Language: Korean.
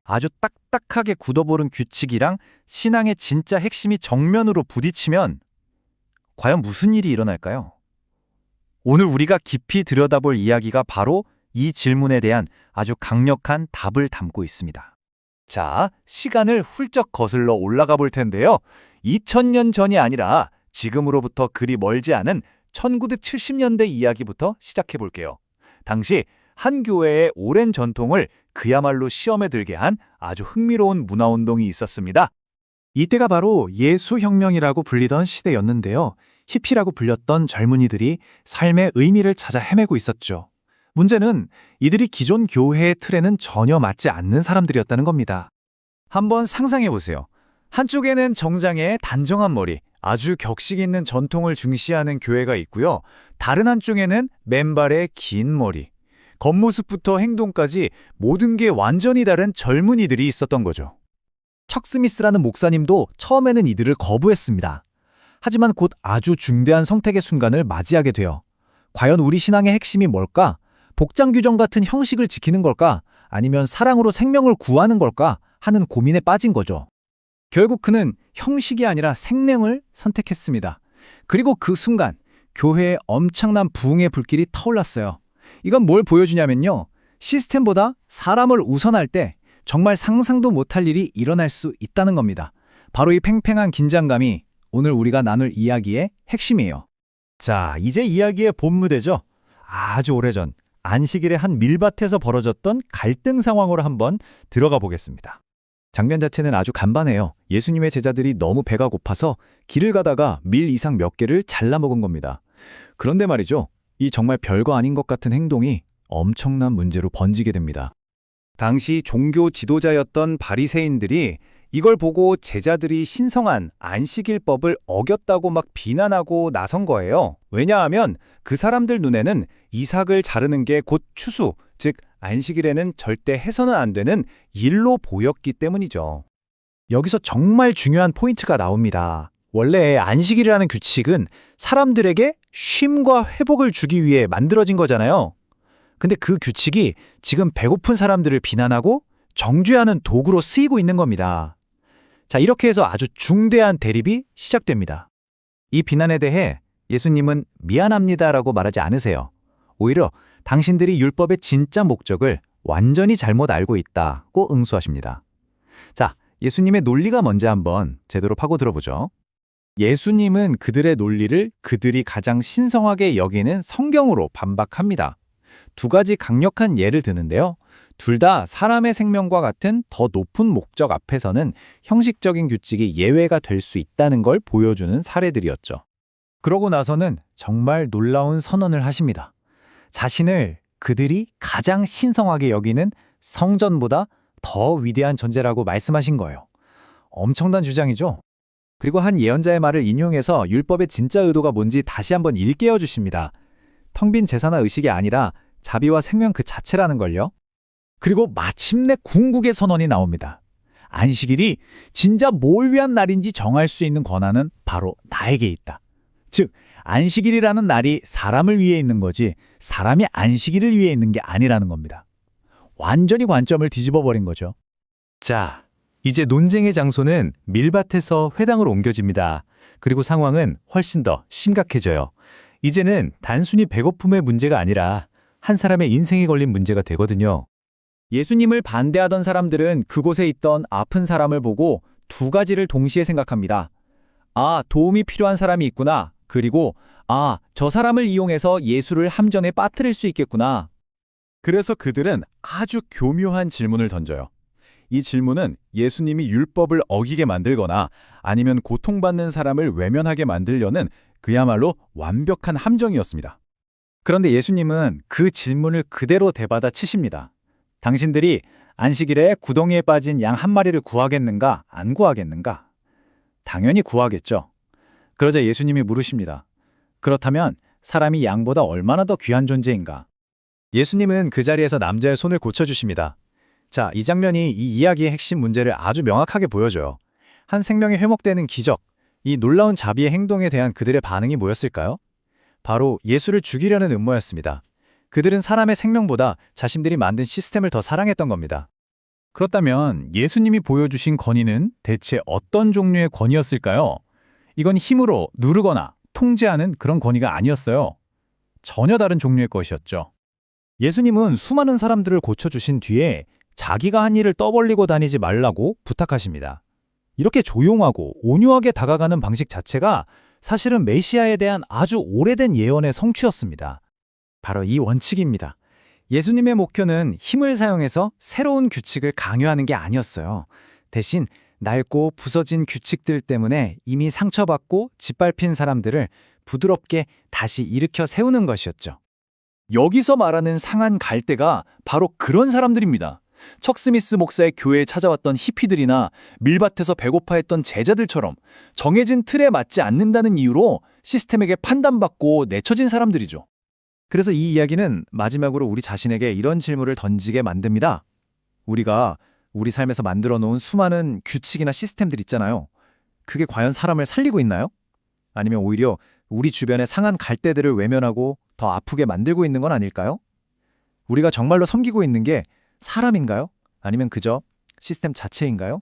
아주 딱딱하게 굳어버린 규칙이랑 신앙의 진짜 핵심이 정면으로 부딪히면 과연 무슨 일이 일어날까요? 오늘 우리가 깊이 들여다볼 이야기가 바로 이 질문에 대한 아주 강력한 답을 담고 있습니다. 자, 시간을 훌쩍 거슬러 올라가 볼 텐데요. 2000년 전이 아니라 지금으로부터 그리 멀지 않은 1970년대 이야기부터 시작해 볼게요. 당시 한 교회의 오랜 전통을 그야말로 시험에 들게 한 아주 흥미로운 문화운동이 있었습니다. 이때가 바로 예수혁명이라고 불리던 시대였는데요. 히피라고 불렸던 젊은이들이 삶의 의미를 찾아 헤매고 있었죠. 문제는 이들이 기존 교회의 틀에는 전혀 맞지 않는 사람들이었다는 겁니다. 한번 상상해 보세요. 한쪽에는 정장의 단정한 머리, 아주 격식 있는 전통을 중시하는 교회가 있고요. 다른 한쪽에는 맨발의 긴 머리, 겉모습부터 행동까지 모든 게 완전히 다른 젊은이들이 있었던 거죠. 척 스미스라는 목사님도 처음에는 이들을 거부했습니다. 하지만 곧 아주 중대한 선택의 순간을 맞이하게 돼요. 과연 우리 신앙의 핵심이 뭘까? 복장 규정 같은 형식을 지키는 걸까? 아니면 사랑으로 생명을 구하는 걸까? 하는 고민에 빠진 거죠. 결국 그는 형식이 아니라 생명을 선택했습니다. 그리고 그 순간 교회에 엄청난 부흥의 불길이 타올랐어요. 이건 뭘 보여주냐면요. 시스템보다 사람을 우선할 때 정말 상상도 못할 일이 일어날 수 있다는 겁니다. 바로 이 팽팽한 긴장감이 오늘 우리가 나눌 이야기의 핵심이에요. 자, 이제 이야기의 본무대죠. 아주 오래전 안식일의 한 밀밭에서 벌어졌던 갈등 상황으로 한번 들어가 보겠습니다. 장면 자체는 아주 간단해요. 예수님의 제자들이 너무 배가 고파서 길을 가다가 밀 이상 몇 개를 잘라 먹은 겁니다. 그런데 말이죠. 이 정말 별거 아닌 것 같은 행동이 엄청난 문제로 번지게 됩니다. 당시 종교 지도자였던 바리새인들이 이걸 보고 제자들이 신성한 안식일법을 어겼다고 막 비난하고 나선 거예요. 왜냐하면 그 사람들 눈에는 이삭을 자르는 게 곧 추수, 즉 안식일에는 절대 해서는 안 되는 일로 보였기 때문이죠. 여기서 정말 중요한 포인트가 나옵니다. 원래 안식일이라는 규칙은 사람들에게 쉼과 회복을 주기 위해 만들어진 거잖아요. 근데 그 규칙이 지금 배고픈 사람들을 비난하고 정죄하는 도구로 쓰이고 있는 겁니다. 자, 이렇게 해서 아주 중대한 대립이 시작됩니다. 이 비난에 대해 예수님은 미안합니다라고 말하지 않으세요. 오히려 당신들이 율법의 진짜 목적을 완전히 잘못 알고 있다고 응수하십니다. 자, 예수님의 논리가 뭔지 한번 제대로 파고 들어보죠. 예수님은 그들의 논리를 그들이 가장 신성하게 여기는 성경으로 반박합니다. 두 가지 강력한 예를 드는데요. 둘 다 사람의 생명과 같은 더 높은 목적 앞에서는 형식적인 규칙이 예외가 될 수 있다는 걸 보여주는 사례들이었죠. 그러고 나서는 정말 놀라운 선언을 하십니다. 자신을 그들이 가장 신성하게 여기는 성전보다 더 위대한 존재라고 말씀하신 거예요. 엄청난 주장이죠. 그리고 한 예언자의 말을 인용해서 율법의 진짜 의도가 뭔지 다시 한번 일깨워 주십니다. 텅 빈 제사나 의식이 아니라 자비와 생명 그 자체라는 걸요. 그리고 마침내 궁극의 선언이 나옵니다. 안식일이 진짜 뭘 위한 날인지 정할 수 있는 권한은 바로 나에게 있다. 즉, 안식일이라는 날이 사람을 위해 있는 거지 사람이 안식일을 위해 있는 게 아니라는 겁니다. 완전히 관점을 뒤집어 버린 거죠. 자, 이제 논쟁의 장소는 밀밭에서 회당으로 옮겨집니다. 그리고 상황은 훨씬 더 심각해져요. 이제는 단순히 배고픔의 문제가 아니라 한 사람의 인생에 걸린 문제가 되거든요. 예수님을 반대하던 사람들은 그곳에 있던 아픈 사람을 보고 두 가지를 동시에 생각합니다. 아, 도움이 필요한 사람이 있구나. 그리고 아, 저 사람을 이용해서 예수를 함정에 빠뜨릴 수 있겠구나. 그래서 그들은 아주 교묘한 질문을 던져요. 이 질문은 예수님이 율법을 어기게 만들거나 아니면 고통받는 사람을 외면하게 만들려는 그야말로 완벽한 함정이었습니다. 그런데 예수님은 그 질문을 그대로 되받아 치십니다. 당신들이 안식일에 구덩이에 빠진 양 한 마리를 구하겠는가, 안 구하겠는가? 당연히 구하겠죠. 그러자 예수님이 물으십니다. 그렇다면 사람이 양보다 얼마나 더 귀한 존재인가? 예수님은 그 자리에서 남자의 손을 고쳐주십니다. 자, 이 장면이 이 이야기의 핵심 문제를 아주 명확하게 보여줘요. 한 생명이 회복되는 기적, 이 놀라운 자비의 행동에 대한 그들의 반응이 뭐였을까요? 바로 예수를 죽이려는 음모였습니다. 그들은 사람의 생명보다 자신들이 만든 시스템을 더 사랑했던 겁니다. 그렇다면 예수님이 보여주신 권위는 대체 어떤 종류의 권위였을까요? 이건 힘으로 누르거나 통제하는 그런 권위가 아니었어요. 전혀 다른 종류의 것이었죠. 예수님은 수많은 사람들을 고쳐주신 뒤에 자기가 한 일을 떠벌리고 다니지 말라고 부탁하십니다. 이렇게 조용하고 온유하게 다가가는 방식 자체가 사실은 메시아에 대한 아주 오래된 예언의 성취였습니다. 바로 이 원칙입니다. 예수님의 목표는 힘을 사용해서 새로운 규칙을 강요하는 게 아니었어요. 대신 낡고 부서진 규칙들 때문에 이미 상처받고 짓밟힌 사람들을 부드럽게 다시 일으켜 세우는 것이었죠. 여기서 말하는 상한 갈대가 바로 그런 사람들입니다. 척 스미스 목사의 교회에 찾아왔던 히피들이나 밀밭에서 배고파했던 제자들처럼 정해진 틀에 맞지 않는다는 이유로 시스템에게 판단받고 내쳐진 사람들이죠. 그래서 이 이야기는 마지막으로 우리 자신에게 이런 질문을 던지게 만듭니다. 우리가 우리 삶에서 만들어 놓은 수많은 규칙이나 시스템들 있잖아요. 그게 과연 사람을 살리고 있나요? 아니면 오히려 우리 주변의 상한 갈대들을 외면하고 더 아프게 만들고 있는 건 아닐까요? 우리가 정말로 섬기고 있는 게 사람인가요? 아니면 그저 시스템 자체인가요?